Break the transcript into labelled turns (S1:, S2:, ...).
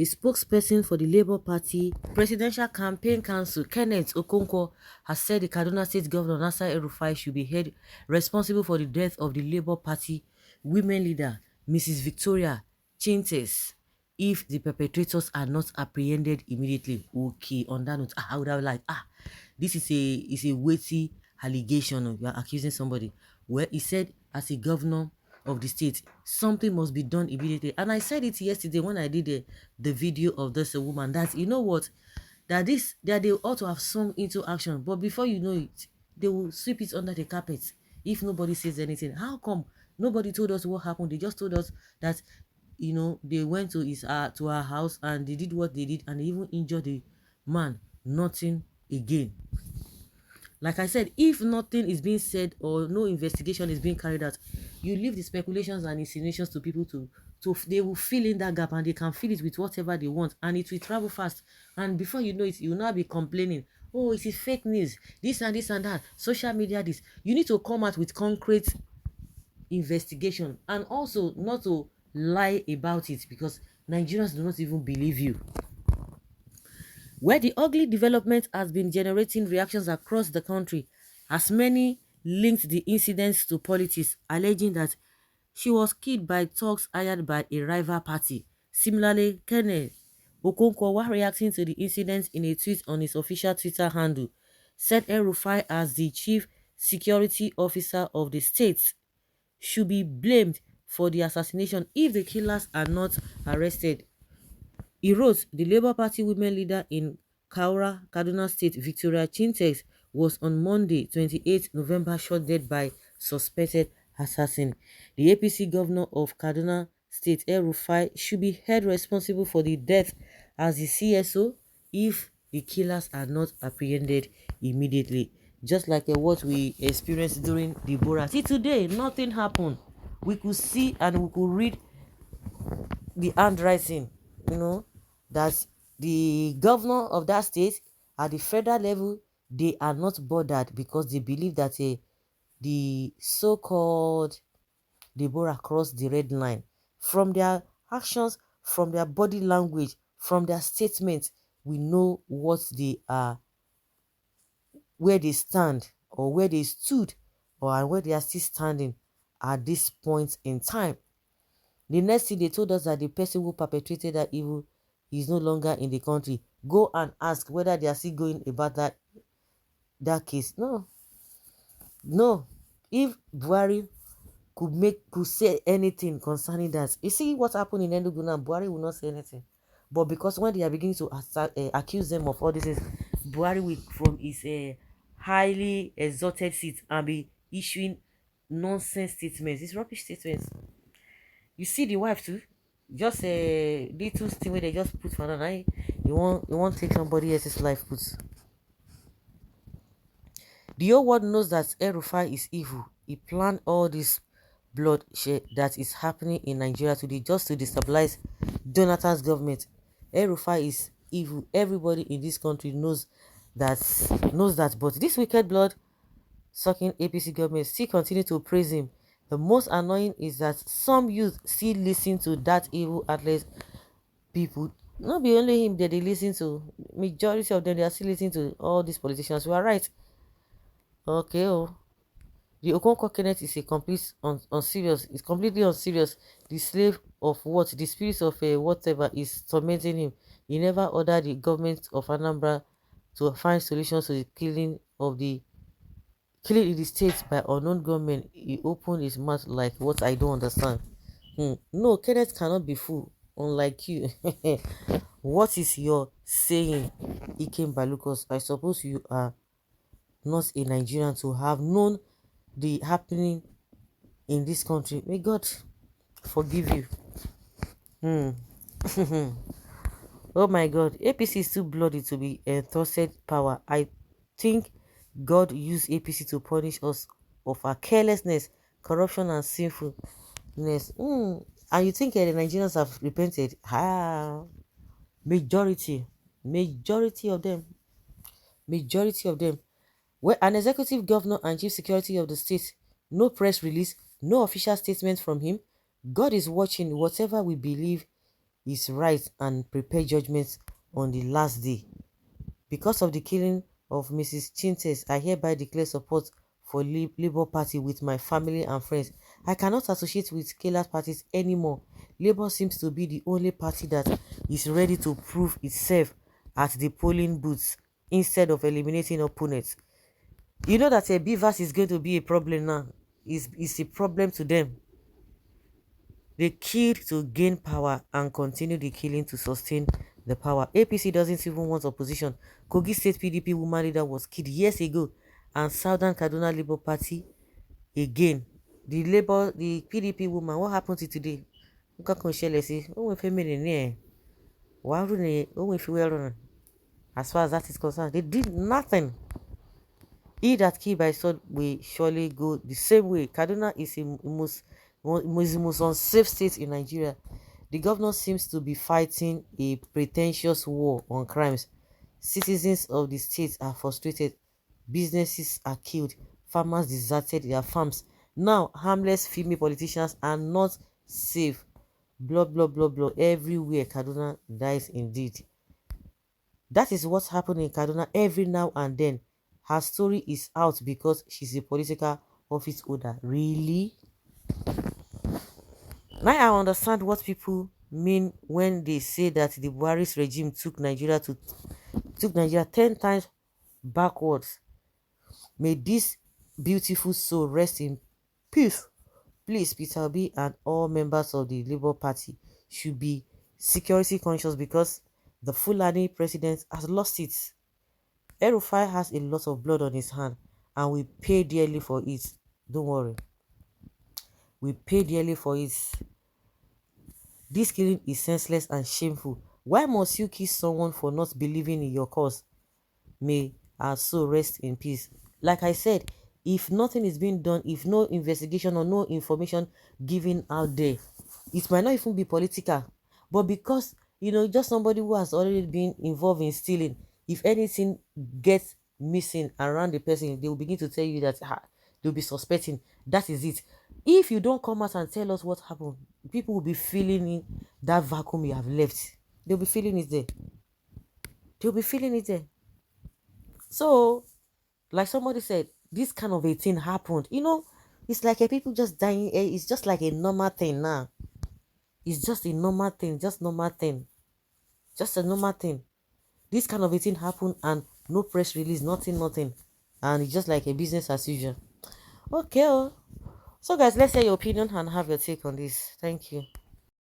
S1: The spokesperson for the Labour Party Presidential Campaign Council, Ķ′ຍຶŁ1NG, has said the Kaduna State Governor Nasir Elrufai should be held responsible for the death of the Labour Party women leader, Mrs. Victoria Ķ′ຍຶ if the perpetrators are not apprehended immediately. Okay, on that note, I would have like, this is a weighty allegation. You are accusing somebody. Well, he said, as a governor of the state, something must be done immediately. And I said it yesterday when I did the video of this woman, that you know what, that they ought to have swung into action, but before you know it, they will sweep it under the carpet if nobody says anything. How come nobody told us what happened? They just told us that, you know, they went to her house and they did what they did, and they even injured the man. Nothing again. Like I said, if nothing is being said or no investigation is being carried out, you leave the speculations and insinuations to people to they will fill in that gap, and they can fill it with whatever they want, and it will travel fast. And before you know it, you will now be complaining, oh, it is fake news, this and that, social media this. You need to come out with concrete investigation, and also not to lie about it, because Nigerians do not even believe you. Where the ugly development has been generating reactions across the country, as many linked the incidents to politics, alleging that she was killed by thugs hired by a rival party. Similarly, Ķ′ḗ-֗1NG, while reacting to the incident in a tweet on his official Twitter handle, said Elrufai, as the chief security officer of the state, should be blamed for the assassination if the killers are not arrested. He wrote, the Labour Party women leader in Kaura, Kaduna State, Victoria Ķ′ἓန့, was on Monday, 28 November, shot dead by suspected assassin. The APC governor of Kaduna State, Elrufai, should be held responsible for the death as the CSO if the killers are not apprehended immediately. Just like what we experienced during the Bora. See, today, nothing happened. We could see and we could read the handwriting, you know, that the governor of that state at the federal level, they are not bothered because they believe that the so-called Deborah crossed the red line. From their actions, from their body language, from their statements, we know what they are, where they stand, or where they stood, or where they are still standing at this point in time. The next thing they told us that the person who perpetrated that evil is no longer in the country. Go and ask whether they are still going about that case. No. If Buhari could say anything concerning that, you see what happened in Enugu now, Buhari will not say anything. But because when they are beginning to accuse them of all this, Buhari will, from his highly exalted seat, and be issuing nonsense statements. It's rubbish statements. You see the wife too, just a little thing where they just put for another night. You won't take somebody else's life, puts. The whole world knows that Elrufai is evil. He planned all this bloodshed that is happening in Nigeria today just to destabilize Jonathan's government. Elrufai is evil. Everybody in this country knows that. But this wicked blood sucking APC government still continue to praise him. The most annoying is that some youth still listen to that evil athlete people. Not be only him that they listen to. Majority of them, they are still listening to all these politicians. We are right. Okay, the Okonkwo Kenneth is a complete unserious. It's completely unserious. The slave of what? The spirit of whatever is tormenting him. He never ordered the government of Anambra to find solutions to the killing in the state by unknown gunmen. He opened his mouth like, what? I don't understand. No, Kenneth cannot be fooled, unlike you. What is your saying, Ikem Balucos? I suppose you are not a Nigerian to have known the happening in this country. May God forgive you. Oh my God, APC is too bloody to be entrusted power. I think God used APC to punish us of our carelessness, corruption, and sinfulness. And you think the Nigerians have repented? Majority of them. Where an executive governor and chief security of the state, no press release, no official statement from him. God is watching. Whatever we believe is right and prepare judgment on the last day. Because of the killing of Mrs. CHA0S, I hereby declare support for Labour Party with my family and friends. I cannot associate with killer parties anymore. Labour seems to be the only party that is ready to prove itself at the polling booths instead of eliminating opponents. You know that a BVAS is going to be a problem now. It's a problem to them. They killed to gain power and continue the killing to sustain the power. APC doesn't even want opposition. Kogi State PDP woman leader was killed years ago, and Southern Kaduna Labour Party again. The PDP woman, what happened to today? As far as that is concerned, they did nothing. He that killed by sword will surely go the same way. Kaduna is the most unsafe state in Nigeria. The governor seems to be fighting a pretentious war on crimes. Citizens of the state are frustrated. Businesses are killed. Farmers deserted their farms. Now, harmless female politicians are not safe. Blah, blah, blah, blah. Everywhere, Kaduna dies indeed. That is what's happening in Kaduna every now and then. Her story is out because she's a political office holder. Really? Now I understand what people mean when they say that the Buhari's regime took Nigeria 10 times backwards. May this beautiful soul rest in peace. Please, Peter Obi and all members of the Labour Party should be security conscious because the Fulani president has lost it. Elrufai has a lot of blood on his hand and we pay dearly for it. Don't worry. We pay dearly for it. This killing is senseless and shameful. Why must you kill someone for not believing in your cause? May our soul rest in peace. Like I said, if nothing is being done, if no investigation or no information given out there, it might not even be political. But because, just somebody who has already been involved in stealing, if anything gets missing around the person, they will begin to tell you that they'll be suspecting. That is it. If you don't come out and tell us what happened, people will be feeling in that vacuum you have left. They'll be feeling it there. They'll be feeling it there. So, like somebody said, this kind of a thing happened. It's like people just dying. It's just like a normal thing now. It's just a normal thing. Just normal thing. Just a normal thing. This kind of a thing happened and no press release, nothing. And it's just like a business as usual. Okay. So guys, let's hear your opinion and have your take on this. Thank you.